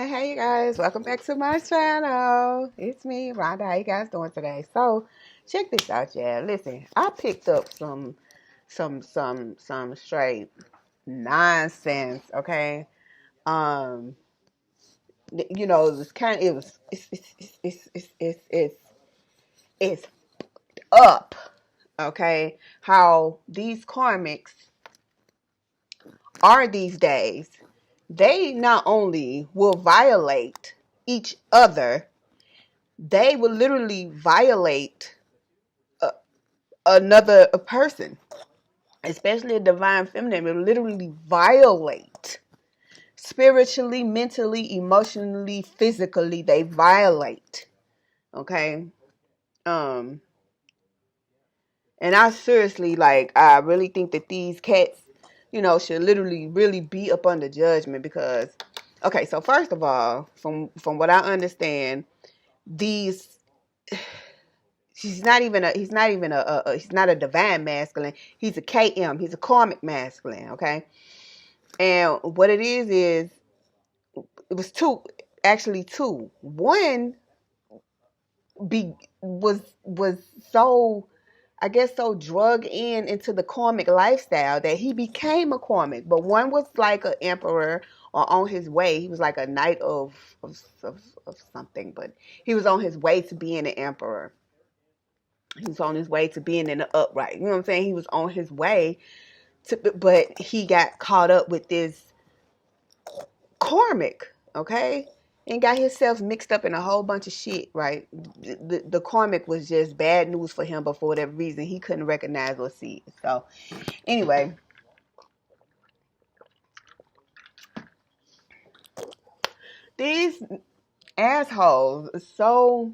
Hey you guys, welcome back to my channel. It's me, Rhonda. How you guys doing today? So, check this out, yeah. Listen, I picked up some straight nonsense. Okay, um, it's kind of it was it's up. Okay, how these karmics are these days? They not only will violate each other, they will literally violate another person, especially a divine feminine, will literally violate spiritually, mentally, emotionally, physically. They violate. Okay. Um, and I seriously I really think that these cats, should literally really be up under judgment because, okay, so first of all, from what I understand, these he's not a divine masculine. He's a KM. He's a karmic masculine. Okay. And what it is it was two. One was so, I guess, so drug into the karmic lifestyle that he became a karmic. But one was like an emperor or on his way. He was like a knight of something, but he was on his way to being an emperor. He was on his way to being in the upright. You know what I'm saying? He was on his way to, but he got caught up with this karmic, okay? And got himself mixed up in a whole bunch of shit, right? The karmic was just bad news for him, but for whatever reason, he couldn't recognize or see it. So, anyway, these assholes are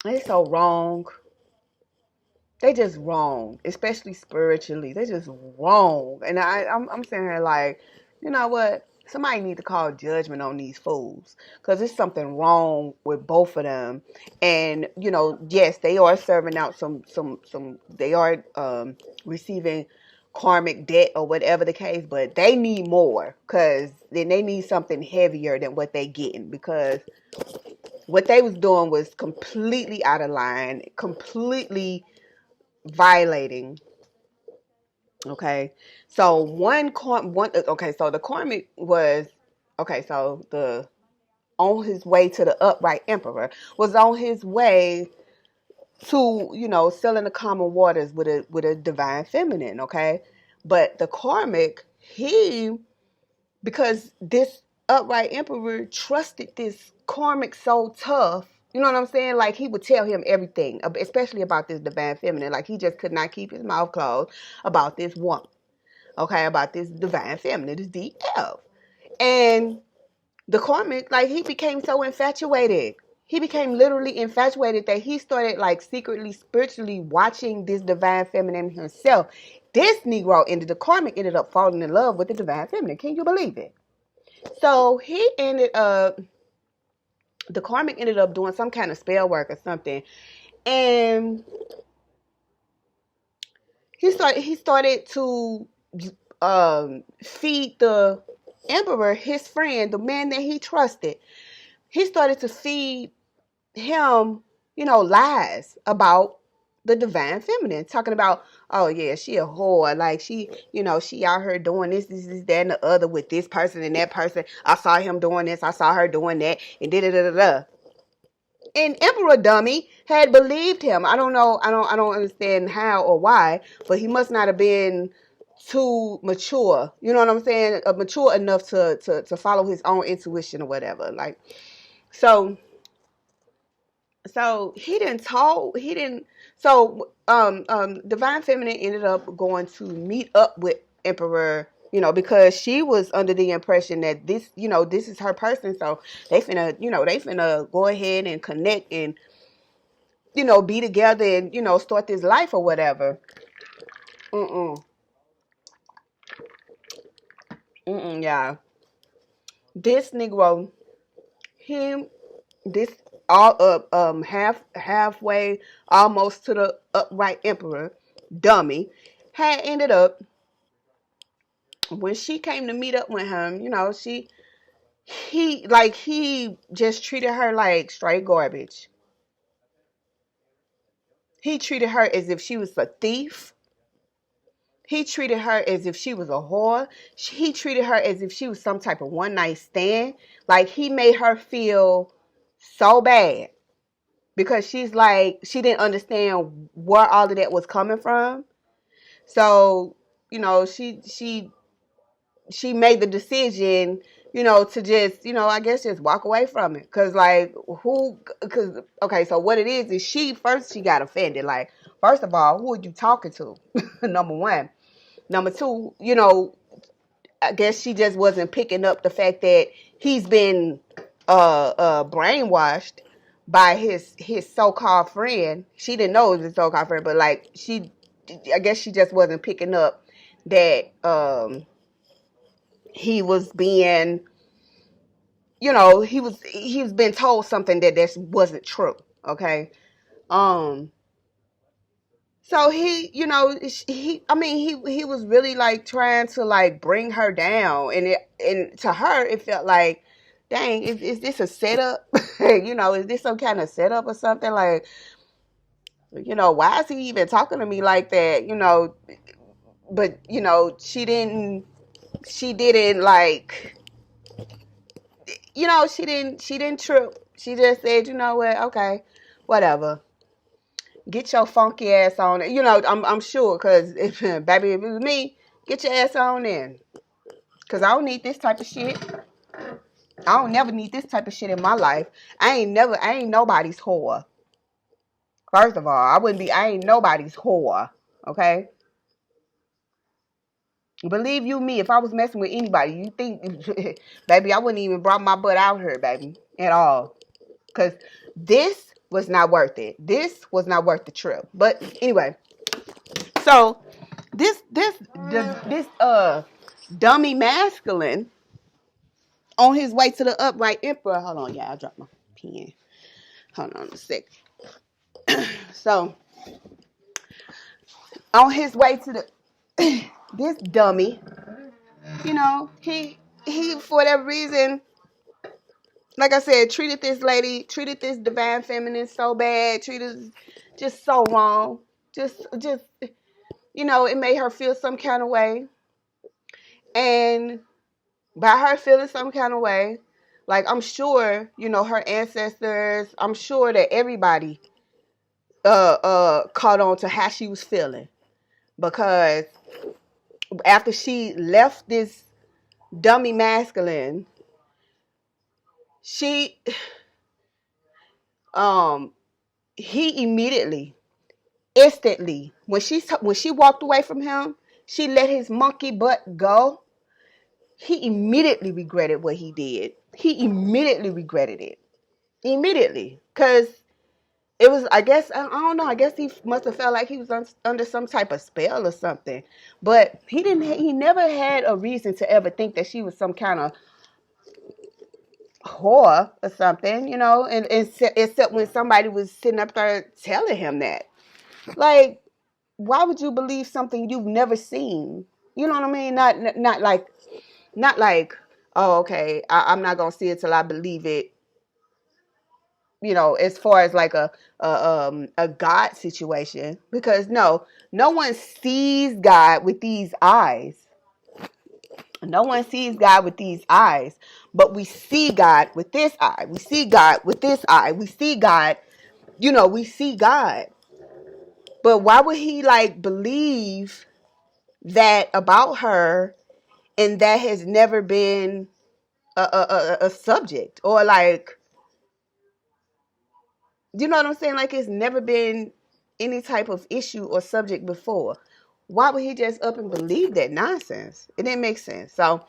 they're so wrong. They just wrong, especially spiritually. They just wrong. And I'm sitting here like, you know what? Somebody need to call judgment on these fools because there's something wrong with both of them. And yes, they are serving out some. They are receiving karmic debt or whatever the case, but they need more because then they need something heavier than what they getting because what they was doing was completely out of line, completely violating. Okay, so so the karmic was, okay, so the on his way to the upright emperor was on his way to selling the common waters with a divine feminine. Okay, but the karmic, he, because this upright emperor trusted this karmic so tough. You know what I'm saying? Like, he would tell him everything, especially about this divine feminine. Like, he just could not keep his mouth closed about this woman. Okay, about this divine feminine, this DF. And the karmic, like, he became so infatuated. He became literally infatuated that he started, like, secretly, spiritually watching this divine feminine himself. This Negro the karmic ended up falling in love with the divine feminine. Can you believe it? So the karmic ended up doing some kind of spell work or something. And he started to feed the emperor, his friend, the man that he trusted. He started to feed him, lies about the divine feminine, talking about, oh yeah, she a whore, like she out here doing this, that, and the other with this person and that person. I saw him doing this, I saw her doing that, and da da da da. And Emperor Dummy had believed him. I don't know, I don't understand how or why, but he must not have been too mature. You know what I'm saying? Mature enough to follow his own intuition or whatever. Like, so he didn't talk. He didn't. So Divine Feminine ended up going to meet up with Emperor. Because she was under the impression that this is her person. So they finna go ahead and connect and be together and start this life or whatever. Mm yeah. This Negro, him, this all up halfway almost to the upright emperor, Dummy, had ended up when she came to meet up with him, he just treated her like straight garbage. He treated her as if she was a thief. He treated her as if she was a whore. He treated her as if she was some type of one night stand. Like, he made her feel so bad because she's like, she didn't understand where all of that was coming from. So, she made the decision, to just, I guess just walk away from it. Okay, so what it is she got offended. Like, first of all, who are you talking to? Number one. Number two, I guess she just wasn't picking up the fact that he's been brainwashed by his so-called friend. She didn't know it was his so-called friend, but like I guess she just wasn't picking up that he was being, he was been told something that wasn't true. Okay. So he was really like trying to like bring her down, and to her it felt like, dang, is this a setup? Is this some kind of setup or something? Like, why is he even talking to me like that? But she didn't like, she didn't trip. She just said, you know what, okay, whatever. Get your funky ass on it. I'm sure, because baby, if it was me, get your ass on in. Because I don't need this type of shit. I don't never need this type of shit in my life. I ain't nobody's whore. First of all, I ain't nobody's whore. Okay? Believe you me, if I was messing with anybody, you think, baby, I wouldn't even brought my butt out here, baby, at all. Because this was not worth it. This was not worth the trip. But anyway, so this dummy masculine on his way to the upright emperor. Hold on, yeah, I dropped my pen. Hold on a sec. So on his way to the this dummy, he for whatever reason, like I said, treated this divine feminine so bad, treated just so wrong. Just it made her feel some kind of way. And by her feeling some kind of way, like, I'm sure, her ancestors, I'm sure that everybody caught on to how she was feeling. Because after she left this dummy masculine, she he immediately, instantly, when she walked away from him, she let his monkey butt go. He immediately regretted what he did. He immediately regretted it. Immediately. Because it was, I guess, I don't know, I guess he must have felt like he was under some type of spell or something. But he never had a reason to ever think that she was some kind of whore or something, and except when somebody was sitting up there telling him that. Like, why would you believe something you've never seen? You know what I mean? Not like, oh, okay, I'm not gonna see it till I believe it. As far as like a God situation, because no one sees God with these eyes. No one sees God with these eyes, but we see God with this eye. We see God with this eye. We see God. We see God. But why would he like believe that about her, and that has never been a subject, or like, you know what I'm saying? Like, it's never been any type of issue or subject before. Why would he just up and believe that nonsense? It didn't make sense. So,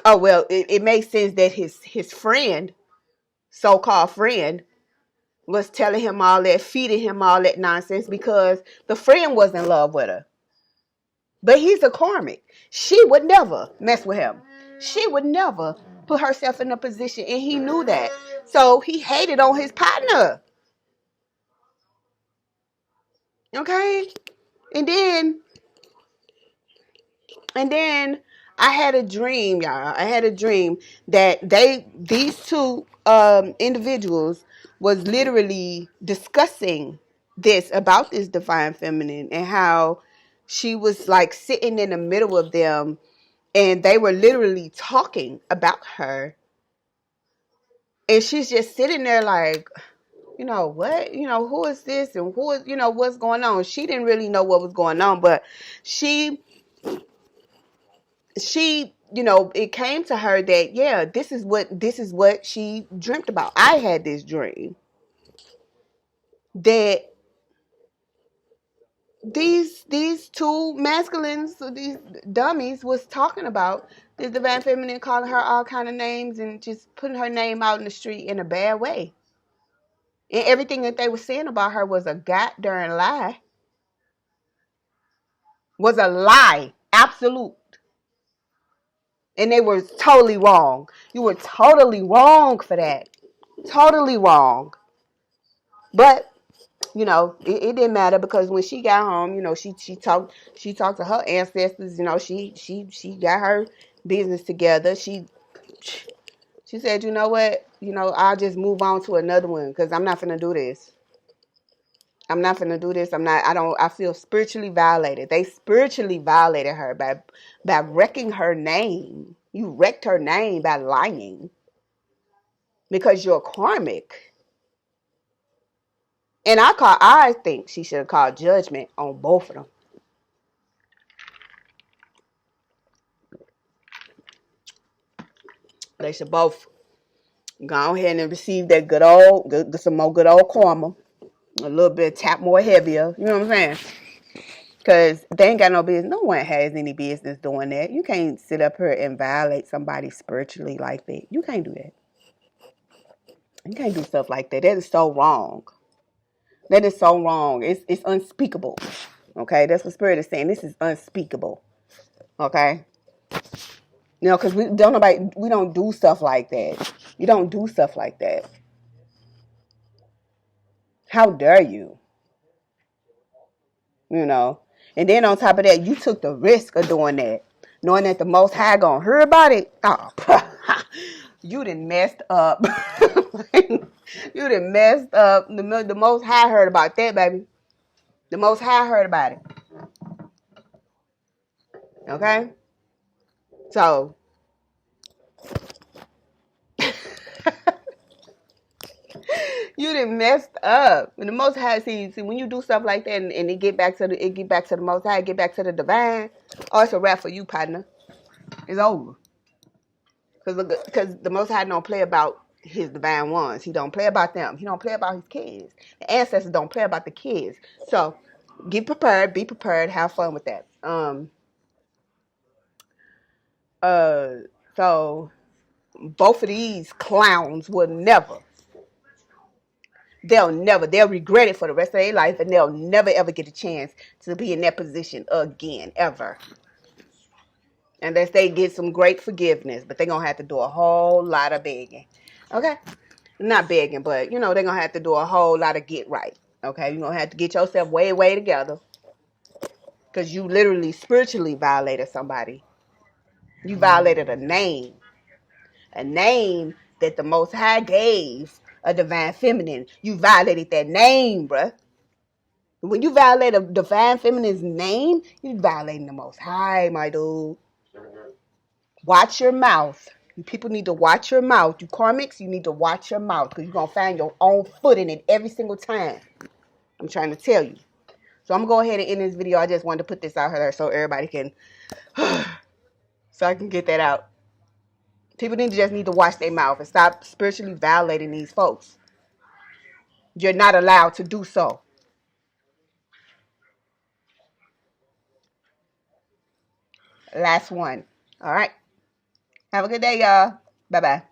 oh well, it makes sense that his friend, so-called friend, was telling him all that, feeding him all that nonsense, because the friend was in love with her. But he's a karmic. She would never mess with him. She would never put herself in a position, and he knew that. So he hated on his partner. Okay? And then I had a dream, y'all. I had a dream that these two individuals was literally discussing this about this divine feminine and how she was like sitting in the middle of them and they were literally talking about her. And she's just sitting there like, what? Who is this and who is, what's going on? She didn't really know what was going on, but she it came to her that yeah, this is what she dreamt about. I had this dream that these two masculines, so these dummies, was talking about this divine feminine, calling her all kind of names and just putting her name out in the street in a bad way. And everything that they were saying about her was a goddamn lie. Was a lie, absolute. And they were totally wrong. You were totally wrong for that. Totally wrong. But it didn't matter because when she got home, she talked to her ancestors. She got her business together. She said, you know what, I'll just move on to another one because I'm not gonna do this. I'm not gonna do this. I feel spiritually violated. They spiritually violated her by wrecking her name. You wrecked her name by lying because you're karmic. And I think she should have called judgment on both of them. They should both go ahead and receive that some more good old karma. A little bit tap more heavier. You know what I'm saying? Because they ain't got no business. No one has any business doing that. You can't sit up here and violate somebody spiritually like that. You can't do that. You can't do stuff like that. That is so wrong. That is so wrong. It's unspeakable. Okay? That's what Spirit is saying. This is unspeakable. Okay? Because we don't do stuff like that. You don't do stuff like that. How dare you? And then on top of that, you took the risk of doing that, knowing that the Most High gonna hear about it. Oh, you done messed up. You done messed up. The Most High heard about that, baby. The Most High heard about it. Okay, so you done messed up. And the Most High, see when you do stuff like that, and it get back to the Most High, get back to the divine. Oh, it's a wrap for you, partner. It's over. Because the Most High don't play about his divine ones. He don't play about them. He don't play about his kids. The ancestors don't play about the kids. So get prepared, be prepared, have fun with that. So both of these clowns will never. They'll regret it for the rest of their life, and they'll never ever get a chance to be in that position again, ever. Unless they get some great forgiveness, but they're going to have to do a whole lot of begging. Okay? Not begging, but, they're going to have to do a whole lot of get right. Okay? You're going to have to get yourself way, way together. Because you literally spiritually violated somebody. You violated a name. A name that the Most High gave a divine feminine. You violated that name, bruh. When you violate a divine feminine's name, you're violating the Most High, my dude. Watch your mouth. You people need to watch your mouth. You karmics, you need to watch your mouth because you're going to find your own foot in it every single time. I'm trying to tell you. So I'm going to go ahead and end this video. I just wanted to put this out there so everybody can, so I can get that out. People just need to watch their mouth and stop spiritually violating these folks. You're not allowed to do so. Last one. All right. Have a good day, y'all. Bye-bye.